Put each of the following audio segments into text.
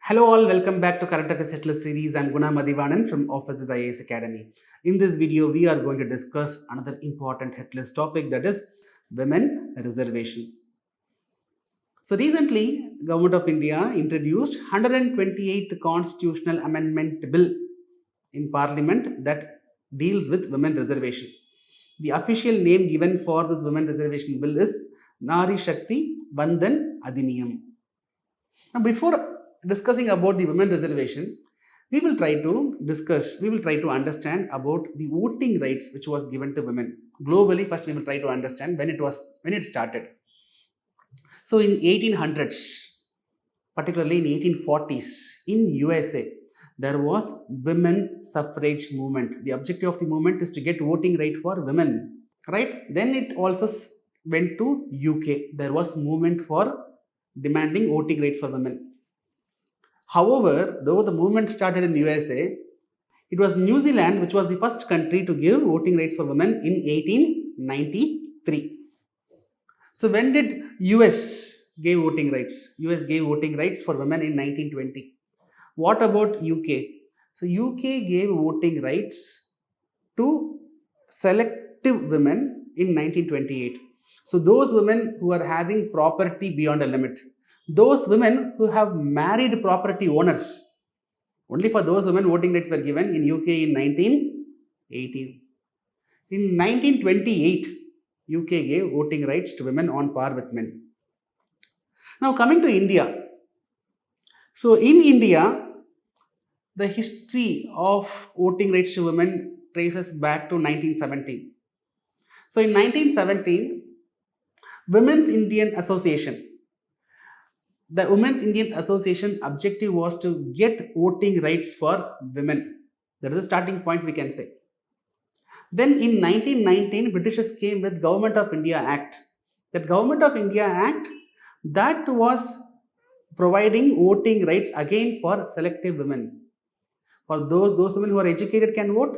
Hello all, welcome back to Current Affairs Settlers series. I'm Guna Mathivanan from Officers IAS Academy. In this video, we are going to discuss another important headless topic, that is Women Reservation. So recently, Government of India introduced 128th Constitutional Amendment Bill in Parliament that deals with Women Reservation. The official name given for this Women Reservation Bill is Nari Shakti Bandhan Adhiniyam. Now, before discussing about the women reservation, we will try to understand about the voting rights which was given to women globally. First, we will try to understand when it started. So, in 1800s, particularly in 1840s, in USA, there was women suffrage movement. The objective of the movement is to get voting right for women, right? Then it also went to UK. There was movement for demanding voting rights for women. However, though the movement started in USA, it was New Zealand which was the first country to give voting rights for women in 1893. So when did US give voting rights? US gave voting rights for women in 1920. What about UK? So UK gave voting rights to selective women in 1928. So those women who are having property beyond a limit, those women who have married property owners, only for those women voting rights were given in UK in 1918. In 1928, UK gave voting rights to women on par with men. Now coming to India. So in India, the history of voting rights to women traces back to 1917. So in 1917, Women's Indian Association, the Women's Indian Association objective was to get voting rights for women. That is the starting point, we can say. Then in 1919, Britishers came with Government of India Act. That Government of India Act, that was providing voting rights again for selective women. For those women who are educated can vote.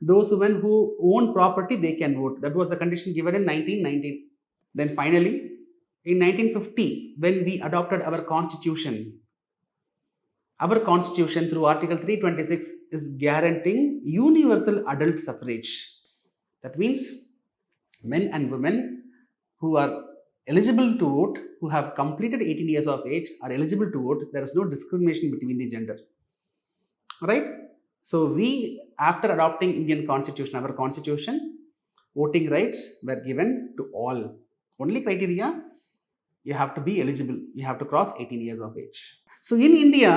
Those women who own property, they can vote. That was the condition given in 1919. Then finally, in 1950, when we adopted our constitution through Article 326 is guaranteeing universal adult suffrage. That means men and women who are eligible to vote, who have completed 18 years of age, are eligible to vote. There is no discrimination between the gender. Right? So we, after adopting Indian Constitution, our constitution, voting rights were given to all. Only criteria, you have to be eligible. You have to cross 18 years of age. So in India,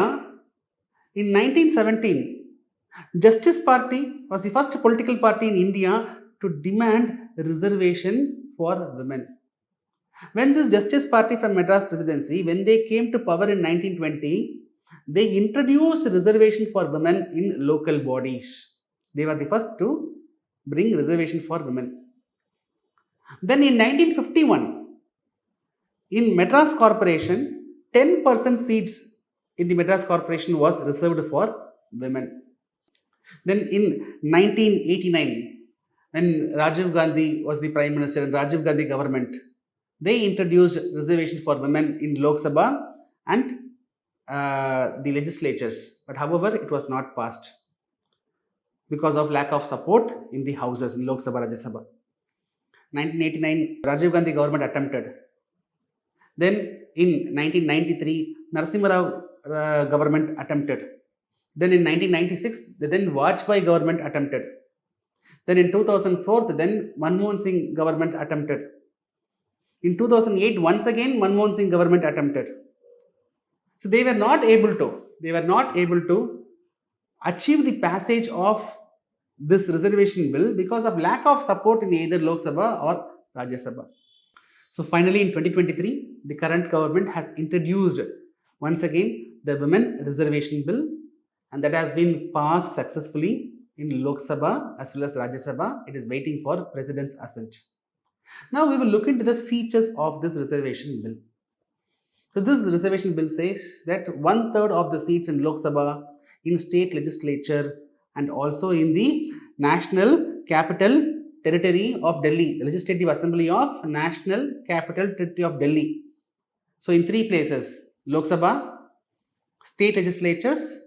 in 1917, Justice Party was the first political party in India to demand reservation for women. When this Justice Party from Madras Presidency, when they came to power in 1920, they introduced reservation for women in local bodies. They were the first to bring reservation for women. Then in 1951, in Madras Corporation, 10% seats in the Madras Corporation was reserved for women. Then in 1989, when Rajiv Gandhi was the Prime Minister and Rajiv Gandhi government, they introduced reservation for women in Lok Sabha and the legislatures. But however, it was not passed because of lack of support in the houses in Lok Sabha, Rajya Sabha. 1989, Rajiv Gandhi government attempted. Then in 1993, Narasimha Rao government attempted. Then in 1996, the then Vajpayee government attempted. Then in 2004, then Manmohan Singh government attempted. In 2008, once again Manmohan Singh government attempted. So they were not able to achieve the passage of this reservation bill because of lack of support in either Lok Sabha or Rajya Sabha. So finally in 2023, the current government has introduced once again the Women Reservation Bill, and that has been passed successfully in Lok Sabha as well as Rajya Sabha. It is waiting for President's assent. Now we will look into the features of this reservation bill. So this reservation bill says that 1/3 of the seats in Lok Sabha, in state legislature, and also in the National Capital Territory of Delhi, the Legislative Assembly of National Capital Territory of Delhi. So in 3 places, Lok Sabha, state legislatures,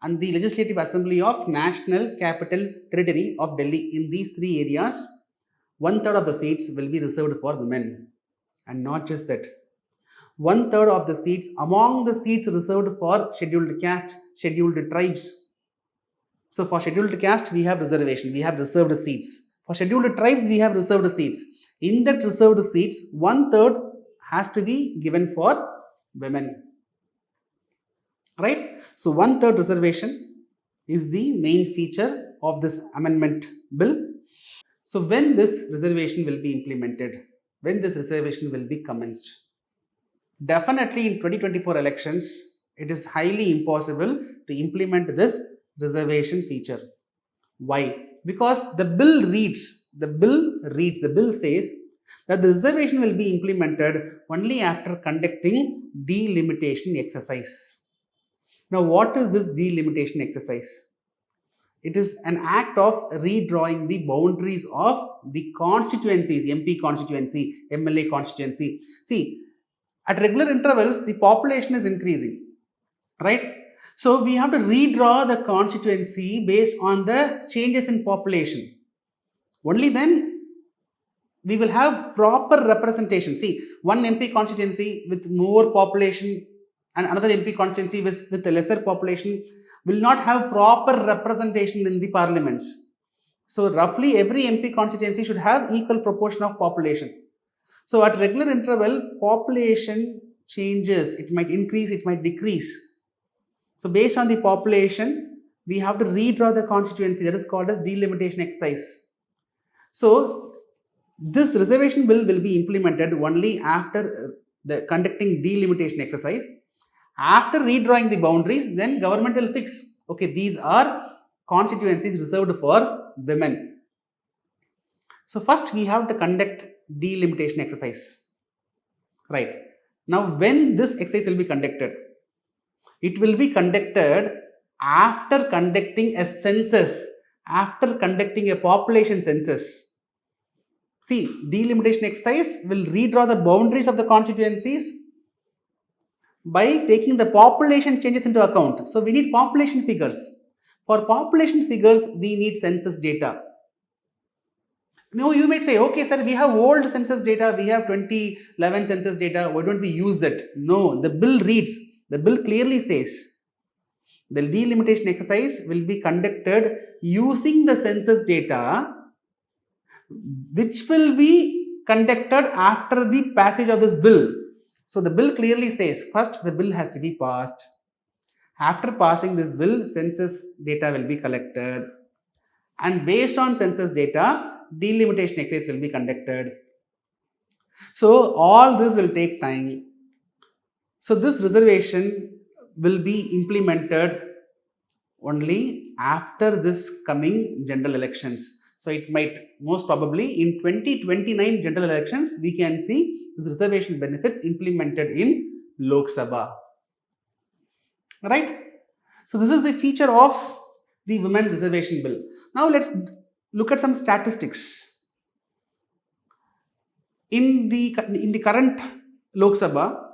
and the Legislative Assembly of National Capital Territory of Delhi. In these three areas, one third of the seats will be reserved for women. And not just that, one third of the seats among the seats reserved for scheduled caste, scheduled tribes. So for scheduled caste, we have reservation, we have reserved seats. For scheduled tribes, we have reserved seats. In that reserved seats, one third has to be given for women. Right? So one third reservation is the main feature of this amendment bill. So when this reservation will be implemented, when this reservation will be commenced? Definitely in 2024 elections, it is highly impossible to implement this reservation feature. Why? Because the bill says that the reservation will be implemented only after conducting delimitation exercise. Now, what is this delimitation exercise? It is an act of redrawing the boundaries of the constituencies, MP constituency, MLA constituency. See, at regular intervals, the population is increasing, right? So we have to redraw the constituency based on the changes in population. Only then we will have proper representation. See, one MP constituency with more population and another MP constituency with a lesser population will not have proper representation in the parliaments. So roughly every MP constituency should have equal proportion of population. So at regular interval, population changes. It might increase, it might decrease. So based on the population, we have to redraw the constituency. That is called as delimitation exercise. So this reservation bill will be implemented only after the conducting delimitation exercise. After redrawing the boundaries, then government will fix, okay, these are constituencies reserved for women. So first we have to conduct delimitation exercise. Right. Now when this exercise will be conducted? It will be conducted after conducting a census, after conducting a population census. See, delimitation exercise will redraw the boundaries of the constituencies by taking the population changes into account. So we need population figures. For population figures, we need census data. Now you might say, okay, sir, we have old census data, we have 2011 census data, why don't we use that? No, the bill clearly says the delimitation exercise will be conducted using the census data, which will be conducted after the passage of this bill. So the bill clearly says, first the bill has to be passed. After passing this bill, census data will be collected. And based on census data, delimitation exercise will be conducted. So all this will take time. So this reservation will be implemented only after this coming general elections. So it might most probably in 2029 general elections, we can see this reservation benefits implemented in Lok Sabha. Right? So this is the feature of the Women's Reservation Bill. Now let's look at some statistics. In the current Lok Sabha,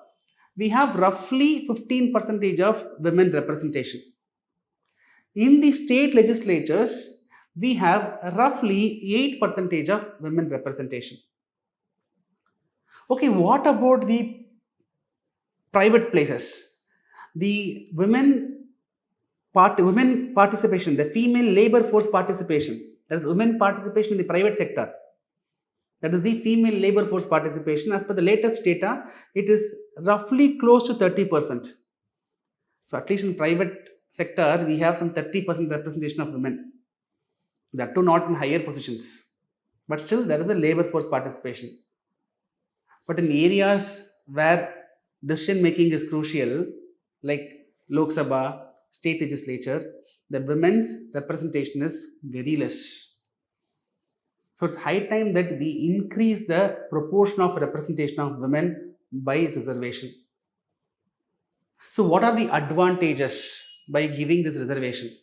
we have roughly 15% of women representation. In the state legislatures, we have roughly 8% of women representation. Okay, what about the private places? The women participation, the female labor force participation, that is women participation in the private sector. That is the female labor force participation. As per the latest data, it is roughly close to 30%. So at least in private sector, we have some 30% representation of women. That too not in higher positions. But still there is a labor force participation. But in areas where decision making is crucial, like Lok Sabha, state legislature, the women's representation is very less. So it's high time that we increase the proportion of representation of women by reservation. So what are the advantages by giving this reservation?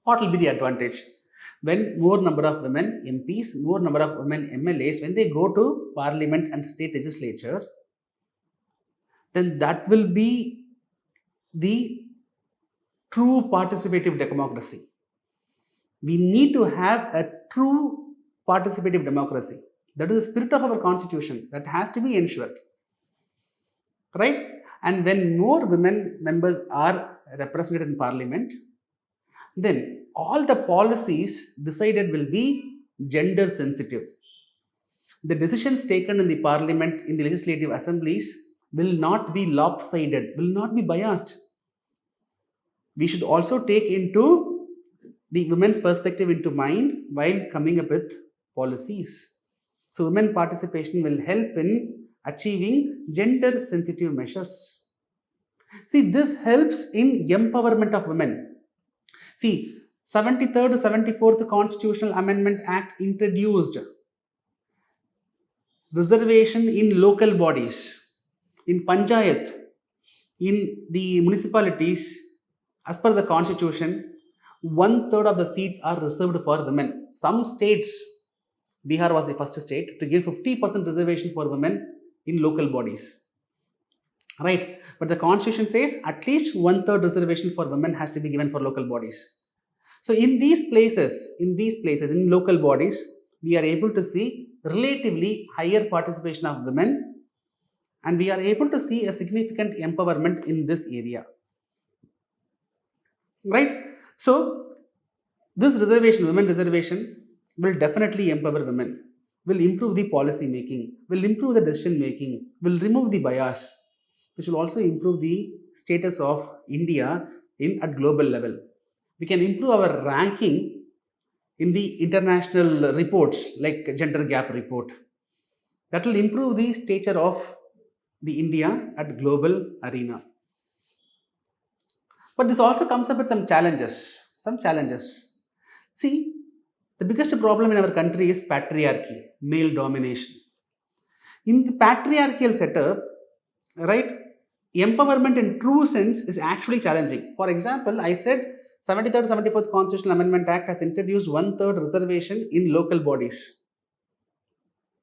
What will be the advantage? When more number of women MPs, more number of women MLAs, when they go to parliament and state legislature, then that will be the true participative democracy. We need to have a true participative democracy. That is the spirit of our constitution that has to be ensured. Right? And when more women members are represented in parliament, then all the policies decided will be gender sensitive. The decisions taken in the parliament, in the legislative assemblies, will not be lopsided, will not be biased. We should also take into the women's perspective into mind while coming up with policies. So women participation will help in achieving gender sensitive measures. See, this helps in empowerment of women. See, 73rd to 74th Constitutional Amendment Act introduced reservation in local bodies, in panchayat, in the municipalities. As per the constitution, 1/3 of the seats are reserved for women. Some states, Bihar was the first state to give 50% reservation for women in local bodies. Right? But the constitution says at least 1/3 reservation for women has to be given for local bodies. So in these places, in local bodies, we are able to see relatively higher participation of women, and we are able to see a significant empowerment in this area. Right? So this reservation, women reservation, will definitely empower women, will improve the policy making, will improve the decision making, will remove the bias, which will also improve the status of India at global level. We can improve our ranking in the international reports like gender gap report. That will improve the stature of the India at global arena. But this also comes up with some challenges. See, the biggest problem in our country is patriarchy, male domination. In the patriarchal setup, right, empowerment in true sense is actually challenging. For example, I said 73rd 74th Constitutional Amendment Act has introduced 1/3 reservation in local bodies.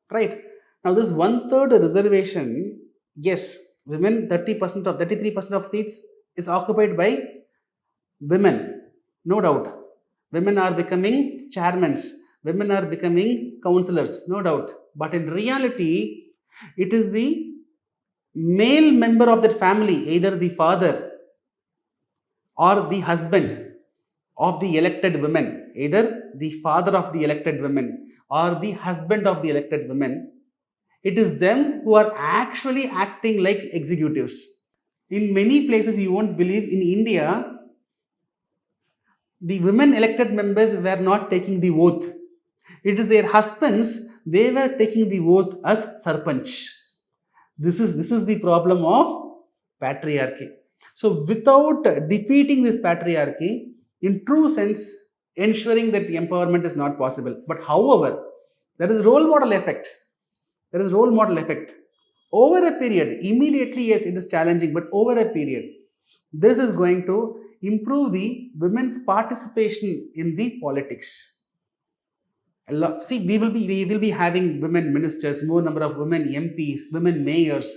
Right? Now this 1/3 reservation, yes, women 33% of seats is occupied by women. No doubt. Women are becoming chairmen, women are becoming councillors, no doubt. But in reality, it is the male member of that family, either the father or the husband of the elected women, either the father of the elected women or the husband of the elected women. It is them who are actually acting like executives. In many places, you won't believe, in India, the women elected members were not taking the oath. It is their husbands, they were taking the oath as sarpanch. This is the problem of patriarchy. So without defeating this patriarchy, in true sense, ensuring that empowerment is not possible. But however, there is role model effect. Over a period, immediately, yes, it is challenging, but over a period, this is going to improve the women's participation in the politics. See, we will be having women ministers, more number of women MPs, women mayors.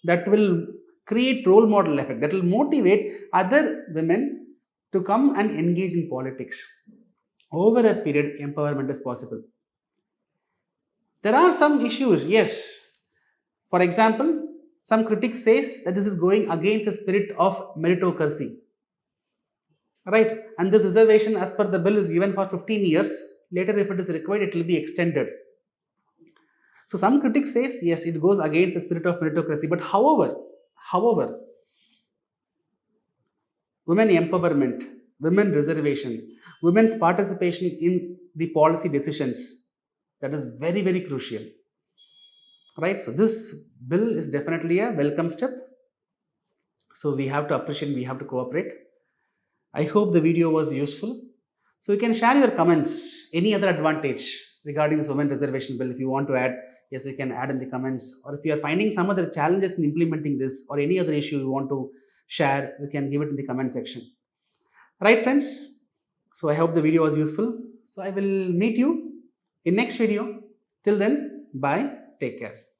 That will create role model effect. That will motivate other women to come and engage in politics. Over a period, empowerment is possible. There are some issues, yes. For example, some critics says that this is going against the spirit of meritocracy. Right? And this reservation as per the bill is given for 15 years. Later, if it is required, it will be extended. So some critics says, yes, it goes against the spirit of meritocracy. But however, women empowerment, women reservation, women's participation in the policy decisions, that is very, very crucial. Right? So this bill is definitely a welcome step. So we have to appreciate, we have to cooperate. I hope the video was useful. So you can share your comments, any other advantage regarding this women reservation bill. If you want to add, yes, you can add in the comments. Or if you are finding some other challenges in implementing this or any other issue you want to share, you can give it in the comment section. Right, friends? So I hope the video was useful. So I will meet you in next video. Till then, bye. Take care.